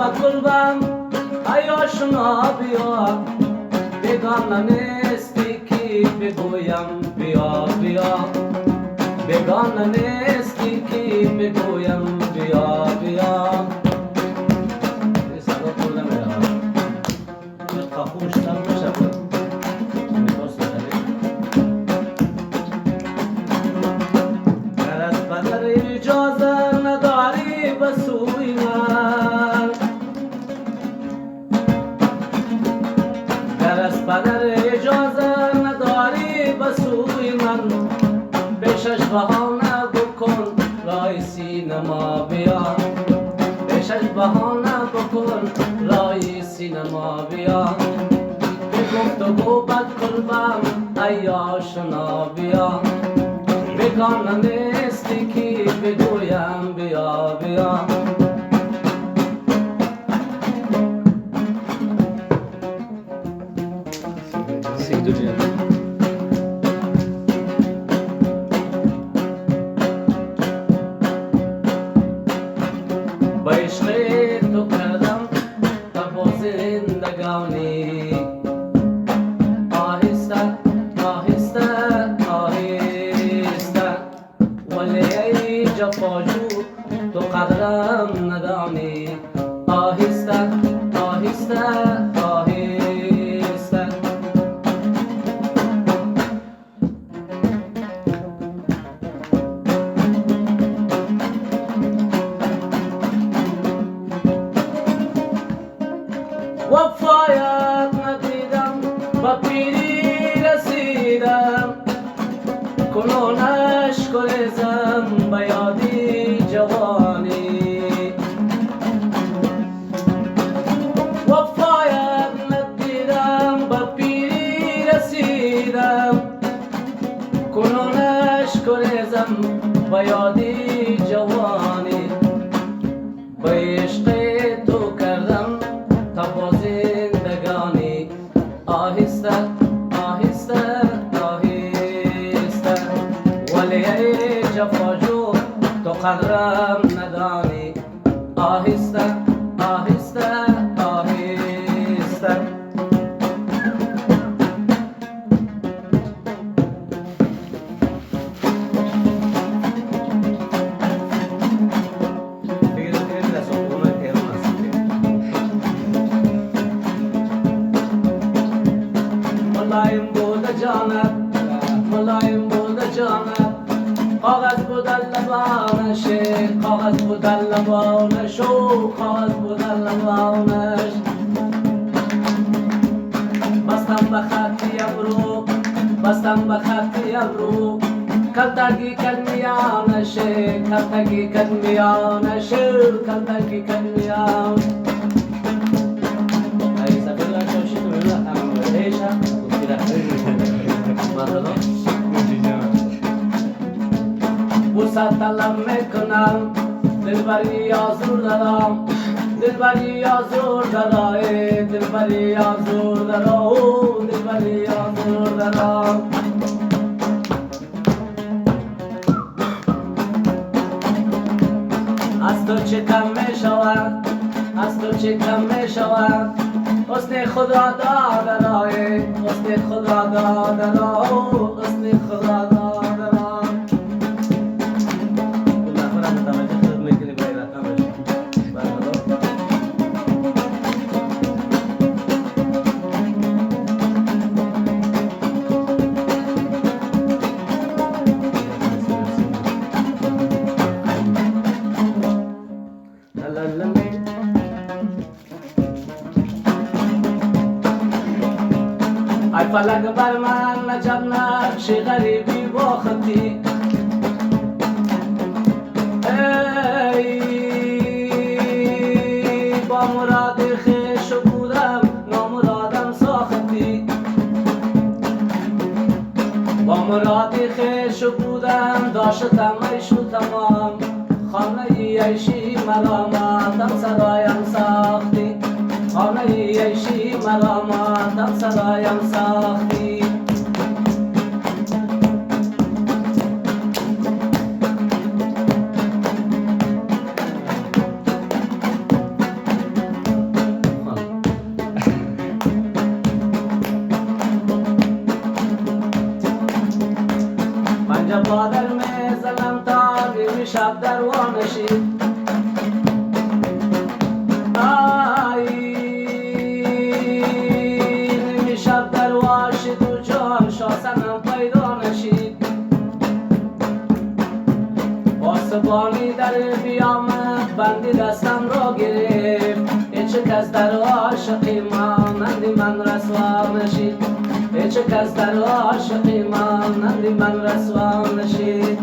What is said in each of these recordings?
قلبم ای آشنا بیا، بیگانه نیستی که بگویم بیا بیا، بیگانه نیستی که بگویم بیا بیا. صدا کردم میرم خاموش سر بشه گر از بدر اجازه نداری بسوی من، گر از بدر اجازه نداری بسوی من، پیشش بهانه بکن رای سینما بیا، پیشش بهانه بکن رای سینما بیا. به گفتگو بد قلبم ای آشنا بیا، بیگانه نیستی که بگویم بیا بیا. با عشق تو کردم تبا زندگانی، آهسته آهسته آهسته، ولی ای جفاجو تو قدرم ندانی، آهسته آهسته آهسته. وفایت ندیدم با پیری رسیدم، کنونش گریزم به یادی جوانی. وفایت ندیدم با پیری رسیدم، کنونش گریزم به یادی جوانی. به عشق تو کردم تبا زندگانی، آهسته آهسته آهسته، ولی ای جفاجو تو قدرم ندانی، آهسته آهسته آهسته. ملایم بود جانت، ملایم بود جانت، کاغذ بود لبانش، کاغذ بود لبانش، کاغذ بود لبانش. بستم به خطی ابرو، بستم به خطی ابرو، کلتگی کدمیانش، کلتگی کدمیانش، کلتگی کدمیان. ای سفر شوشی تو میرم ایشا بوسه طلب میکنم، دلبری آزور دارم، دلبری آزور دارم، دلبری آزور دارم، دلبری آزور دارم. از تو چه کم میشود، از تو چه کم میشود، حسن خود را داده رای، حسن خود را داده را، حسن خود را داده را. ای فلک بر من عجب نقش غریبی باختی، ای با مراد خویش بودم نامرادم ساختی، با مراد خویش بودم داشتم عیش و تمام، خانه عیشی ملامتم صدایم ساختی، خانه عیشی ملامتم صدایم ساختی. شب دروانشید نیمی شب درواشید و جان شاسنم پیدا نشید پاسبانی در بیامد بندی دستم را گرفت هیچ کس در عاشقی مانندی من رسوا نشید هیچ کس در عاشقی مانندی من رسوا نشید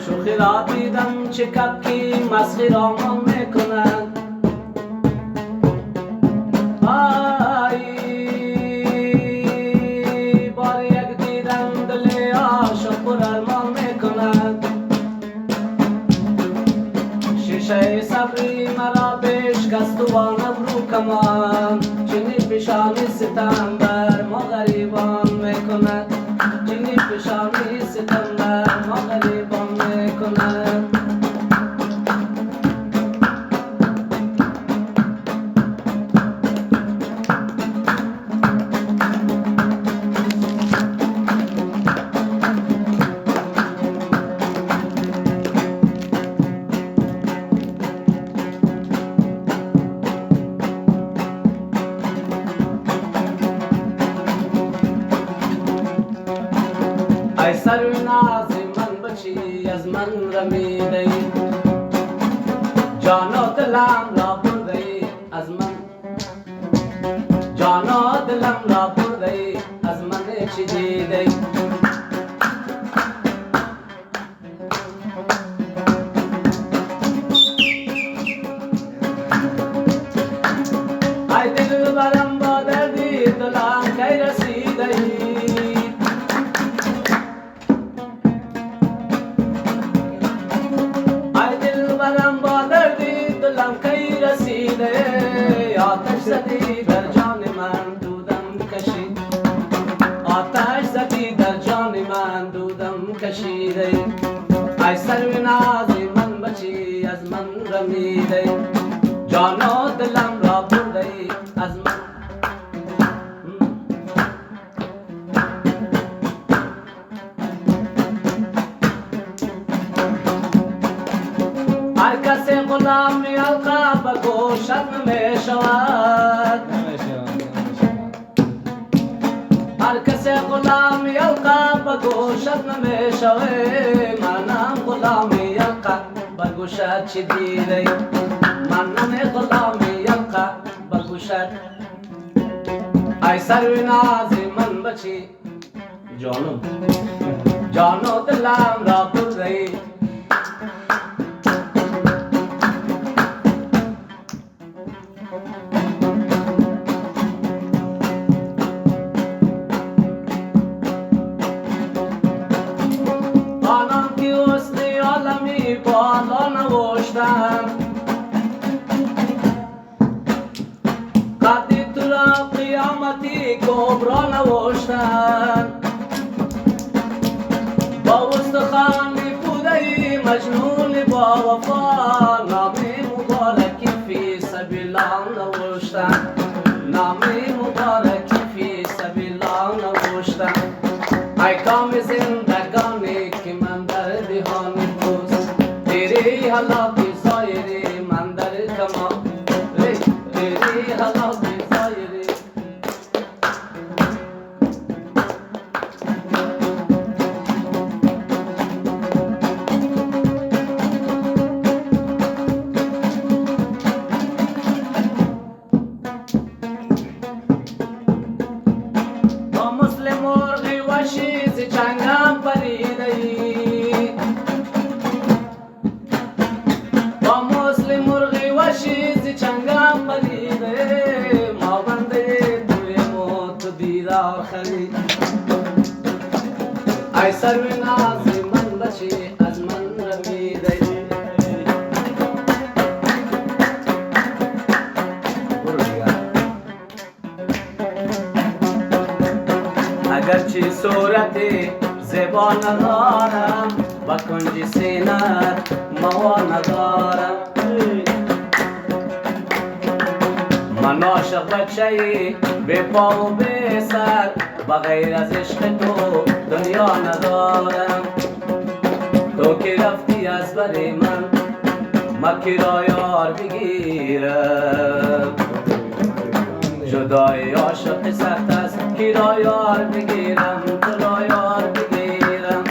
شوخی را دیدم چه کبکی مسخی را من میکنند بار یک دیدم دل عاشق پر ارمان میکنند شیشه صبری مرا بشکست و با نبرو کمان چنین پیشانی ستم بر ما غریبان میکند چنین پیشانی ستم بر ما غریبان میکند ای سروناز من بچی از من رمیده ای جان و دلم را برده ای از من جان و دلم را برده ای از من چی دیده ای ای دل برم با دردی دلم کی رسیده ای برم با دردی دلم کی رسیده آتش زدی در جان من دودم کشید آتش زدی در جان من دودم کشیده ای سرو نازی من بچی از من رمیده جان و دلم را برده ای از من هر کس غلامی القا به گوشت نمی شود هر کس غلامی القا به گوشت نمی شود منم غلامی القا به گوشت چی دیده منم غلامی القا به گوشت ای سرو نازی من بچی جانم جان و دلم را برده ای آنان که حسن عالمی بالا نوشتن قدی تو را قیامتی کبرا نوشتن با استخوانی بودهی مجنون با وفا نامی مبارکی فی سبیل نوشتن نامی مبارکی فی سبیل نوشتن ای کام زندگانی که من در دهان توست تیری حلاکی زایری من در کمان تیری حلاکی زایری با مسلم مرغی وشی ز چنگم پریده ای با مسلم مرغی وشی ز چنگم پریده ما بنده توی موت دیدار خرید ای سرو نازی من بچی از من رمیده اگرچه صورت زبان ندارم با کنج سینت موا ندارم. من عاشق بچه‌ای بی پا و بی سر، بغیر از عشق تو دنیا ندارم. تو که رفتی از بر من کی را یار بگیرم. جدای عاشق سخت است، کی را یار بگیرم، تو را یار بگیرم.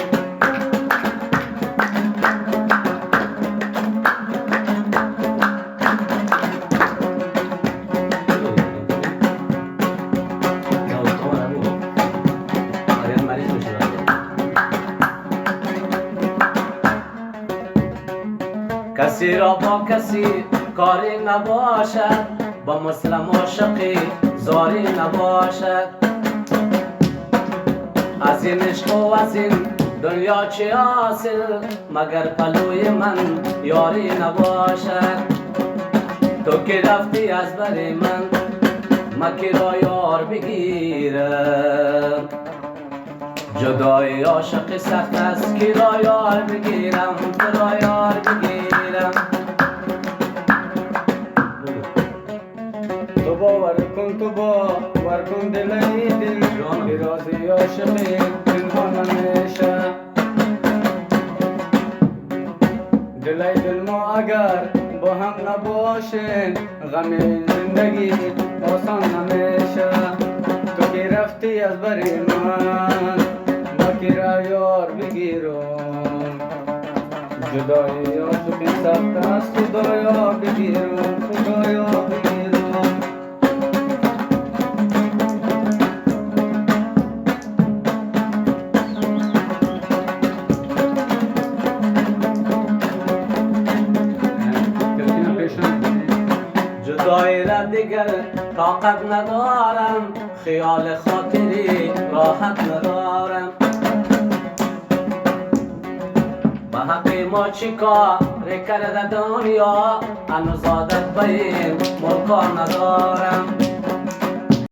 کسی را با کسی کاری نباشد، با مسلم عاشقی زاری نباشد. از این عشق و از این دنیا چه حاصل، مگر پلوی من یاری نباشد. تو که رفتی از بر من کی را یار بگیرم. جدای عاشق سخت است، کی را یار بگیرم، تو را یار بگیرم. تو باور کن، تو باور کن دلای دل، رازی عاشقی پنهان نمیشه. دلای دل ما اگر با هم نباشن، غم این زندگی آسان نمیشه. تو که رفتی از بر من کی را یار بگیرم. جدای عاشقی سخت است، خدایا بگیرم، خدایا بگیرم. جدای را دیگر طاقت ندارم، خیال خاطری راحت ندارم. با حق ما چی کار کرده دنیا، هنوز عادت به این ملکا ندارم.